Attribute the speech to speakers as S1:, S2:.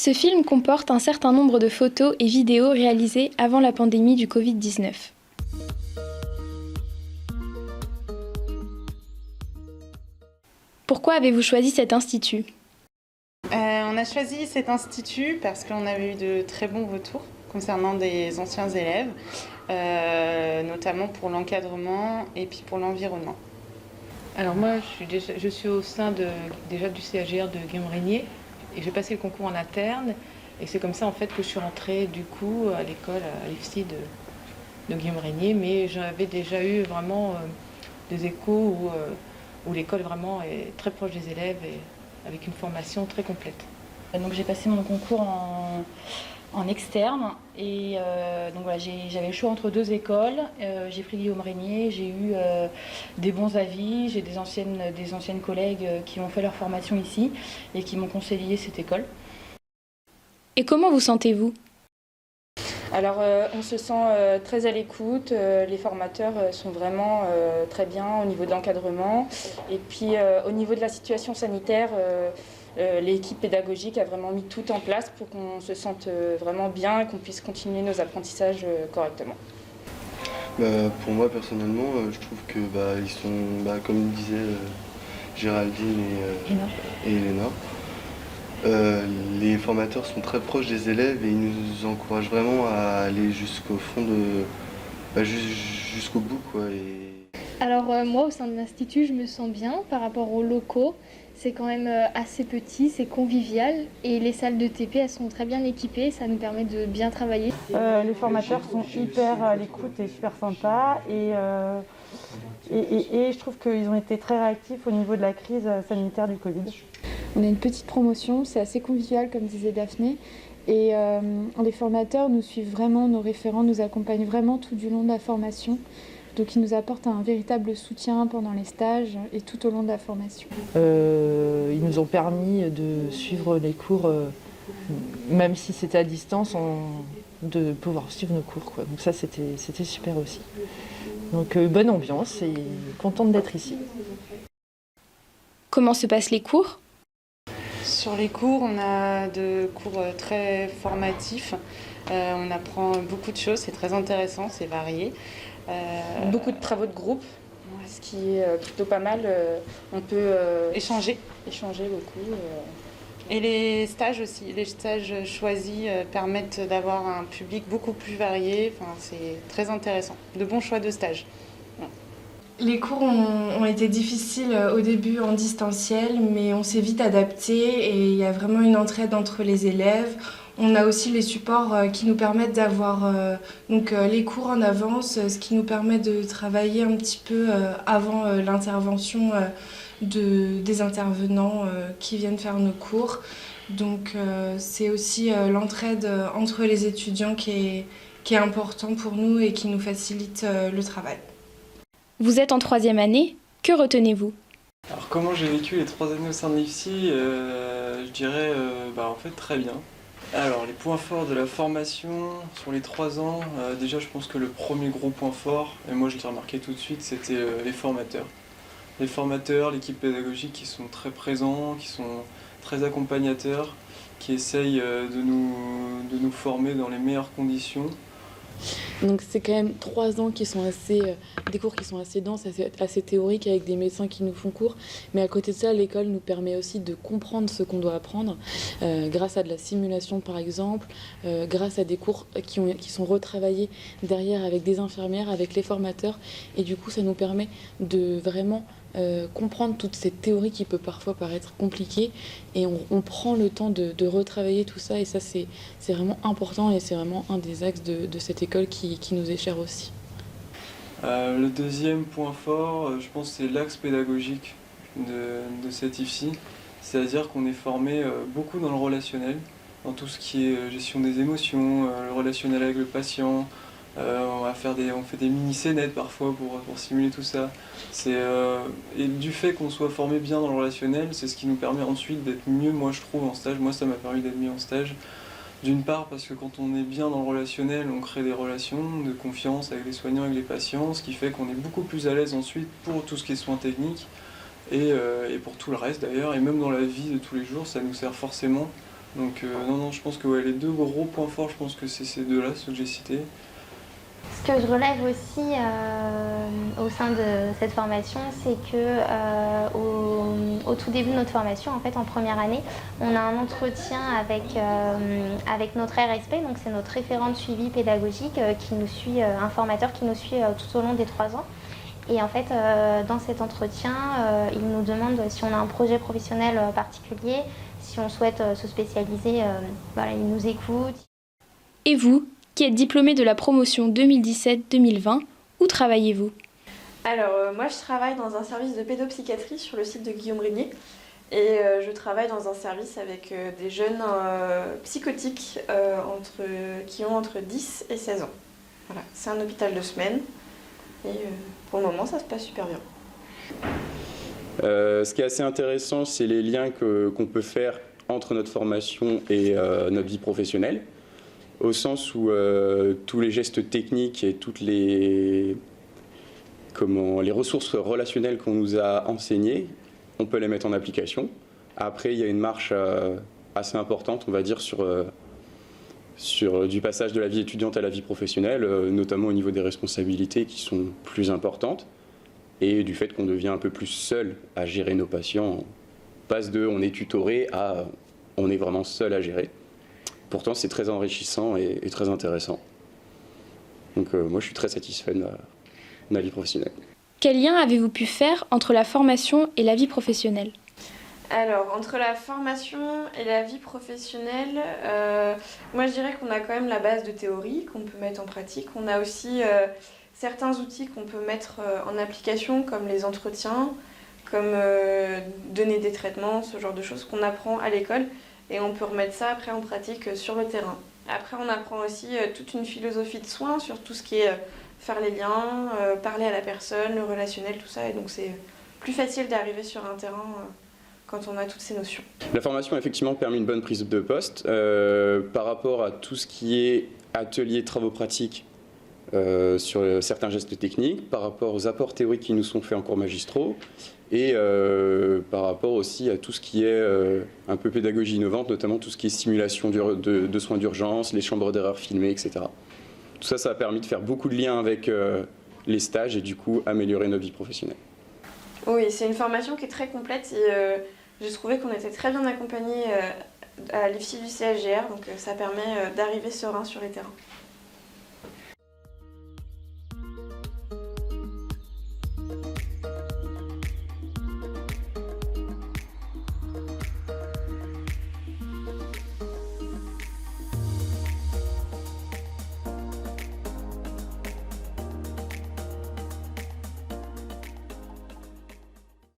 S1: Ce film comporte un certain nombre de photos et vidéos réalisées avant la pandémie du Covid-19. Pourquoi avez-vous choisi cet institut ?
S2: On a choisi cet institut parce qu'on avait eu de très bons retours concernant des anciens élèves, notamment pour l'encadrement et puis pour l'environnement.
S3: Alors moi, je suis au sein déjà du CAGR de Guillaume-Régnier et j'ai passé le concours en interne. Et c'est comme ça en fait que je suis rentrée du coup à l'école, à l'IFSI de Guillaume-Régnier. Mais j'avais déjà eu vraiment des échos où l'école vraiment est très proche des élèves et avec une formation très complète.
S4: Donc j'ai passé mon concours en externe et donc voilà, j'avais le choix entre deux écoles. J'ai pris Guillaume-Régnier, j'ai eu des bons avis, j'ai des anciennes collègues qui ont fait leur formation ici et qui m'ont conseillé cette école.
S1: Et comment vous sentez-vous ?
S4: Alors on se sent très à l'écoute, les formateurs sont vraiment très bien au niveau de l'encadrement et puis au niveau de la situation sanitaire, l'équipe pédagogique a vraiment mis tout en place pour qu'on se sente vraiment bien et qu'on puisse continuer nos apprentissages correctement.
S5: Pour moi personnellement, je trouve que ils sont, comme disait Géraldine et Elena, les formateurs sont très proches des élèves et ils nous encouragent vraiment à aller jusqu'au fond jusqu'au bout quoi.
S6: Alors moi au sein de l'institut je me sens bien par rapport aux locaux, c'est quand même assez petit, c'est convivial et les salles de TP elles sont très bien équipées, ça nous permet de bien travailler.
S7: Les formateurs sont hyper à l'écoute et super sympas et je trouve qu'ils ont été très réactifs au niveau de la crise sanitaire du Covid.
S8: On a une petite promotion, c'est assez convivial comme disait Daphné et les formateurs nous suivent vraiment, nos référents nous accompagnent vraiment tout du long de la formation. Donc ils nous apportent un véritable soutien pendant les stages et tout au long de la formation.
S9: Ils nous ont permis de suivre les cours, même si c'était à distance, de pouvoir suivre nos cours, quoi. Donc ça c'était super aussi. Donc bonne ambiance et contente d'être ici.
S1: Comment se passent les cours ?
S2: Sur les cours, on a de cours très formatifs. On apprend beaucoup de choses, c'est très intéressant, c'est varié.
S4: Beaucoup de travaux de groupe, ce qui est plutôt pas mal. On peut échanger beaucoup.
S2: Et les stages aussi, les stages choisis permettent d'avoir un public beaucoup plus varié. Enfin, c'est très intéressant. De bons choix de stages.
S10: Les cours ont été difficiles au début en distanciel, mais on s'est vite adapté et il y a vraiment une entraide entre les élèves. On a aussi les supports qui nous permettent d'avoir les cours en avance, ce qui nous permet de travailler un petit peu avant l'intervention des intervenants qui viennent faire nos cours. Donc c'est aussi l'entraide entre les étudiants qui est important pour nous et qui nous facilite le travail.
S1: Vous êtes en 3e année, que retenez-vous ?
S11: Alors comment j'ai vécu les 3 années au sein de l'IFSI, je dirais en fait très bien. Alors les points forts de la formation sur les 3 ans, déjà je pense que le premier gros point fort, et moi je l'ai remarqué tout de suite, c'était les formateurs. Les formateurs, l'équipe pédagogique qui sont très présents, qui sont très accompagnateurs, qui essayent de nous former dans les meilleures conditions.
S8: Donc c'est quand même 3 ans qui sont des cours qui sont assez denses, assez théoriques avec des médecins qui nous font cours. Mais à côté de ça, l'école nous permet aussi de comprendre ce qu'on doit apprendre grâce à de la simulation par exemple, grâce à des cours qui sont retravaillés derrière avec des infirmières, avec les formateurs. Et du coup, ça nous permet de vraiment comprendre toute cette théorie qui peut parfois paraître compliquée et on prend le temps de retravailler tout ça et ça c'est vraiment important et c'est vraiment un des axes de cette école qui nous est cher aussi.
S11: Le deuxième point fort, je pense c'est l'axe pédagogique de cette IFSI, c'est-à-dire qu'on est formé beaucoup dans le relationnel, dans tout ce qui est gestion des émotions, le relationnel avec le patient. On fait des mini-scénettes parfois pour simuler tout ça. Et du fait qu'on soit formé bien dans le relationnel, c'est ce qui nous permet ensuite d'être mieux, moi je trouve, en stage. Moi ça m'a permis d'être mieux en stage. D'une part parce que quand on est bien dans le relationnel, on crée des relations de confiance avec les soignants, avec les patients, ce qui fait qu'on est beaucoup plus à l'aise ensuite pour tout ce qui est soins techniques et pour tout le reste d'ailleurs. Et même dans la vie de tous les jours, ça nous sert forcément Donc non, je pense que ouais, les deux gros points forts, je pense que c'est ces deux-là, ceux que j'ai cités.
S12: Ce que je relève aussi au sein de cette formation, c'est que au tout début de notre formation, en fait, en première année, on a un entretien avec notre RSP, donc c'est notre référent de suivi pédagogique qui nous suit, un formateur qui nous suit tout au long des 3 ans. Et en fait, dans cet entretien, il nous demande si on a un projet professionnel particulier, si on souhaite se spécialiser, voilà, il nous écoute.
S1: Et vous, qui êtes diplômé de la promotion 2017-2020, où travaillez-vous ?
S13: Alors, moi, je travaille dans un service de pédopsychiatrie sur le site de Guillaume Régnier. Et je travaille dans un service avec des jeunes psychotiques qui ont entre 10 et 16 ans. Voilà, c'est un hôpital de semaine. Et pour le moment, ça se passe super bien.
S14: Ce qui est assez intéressant, c'est les liens qu'on peut faire entre notre formation et notre vie professionnelle, au sens où tous les gestes techniques et toutes les ressources relationnelles qu'on nous a enseignées, on peut les mettre en application. Après, il y a une marche assez importante, on va dire, sur du passage de la vie étudiante à la vie professionnelle, notamment au niveau des responsabilités qui sont plus importantes et du fait qu'on devient un peu plus seul à gérer nos patients. On passe de on est tutoré à on est vraiment seul à gérer. Pourtant, c'est très enrichissant et très intéressant. Donc moi, je suis très satisfait de ma vie professionnelle.
S1: Quel lien avez-vous pu faire entre la formation et la vie professionnelle ?
S13: Alors, entre la formation et la vie professionnelle, moi je dirais qu'on a quand même la base de théorie qu'on peut mettre en pratique. On a aussi certains outils qu'on peut mettre en application, comme les entretiens, comme donner des traitements, ce genre de choses qu'on apprend à l'école. Et on peut remettre ça après en pratique sur le terrain. Après, on apprend aussi toute une philosophie de soins sur tout ce qui est faire les liens, parler à la personne, le relationnel, tout ça. Et donc c'est plus facile d'arriver sur un terrain quand on a toutes ces notions.
S14: La formation a effectivement permis une bonne prise de poste par rapport à tout ce qui est atelier, travaux pratiques sur certains gestes techniques, par rapport aux apports théoriques qui nous sont faits en cours magistraux et par rapport aussi à tout ce qui est un peu pédagogie innovante, notamment tout ce qui est simulation de soins d'urgence, les chambres d'erreurs filmées, etc. Tout ça, ça a permis de faire beaucoup de liens avec les stages et du coup améliorer notre vie professionnelle.
S13: Oui, c'est une formation qui est très complète et j'ai trouvé qu'on était très bien accompagnés à l'IFSI du CHGR, donc ça permet d'arriver serein sur les terrains.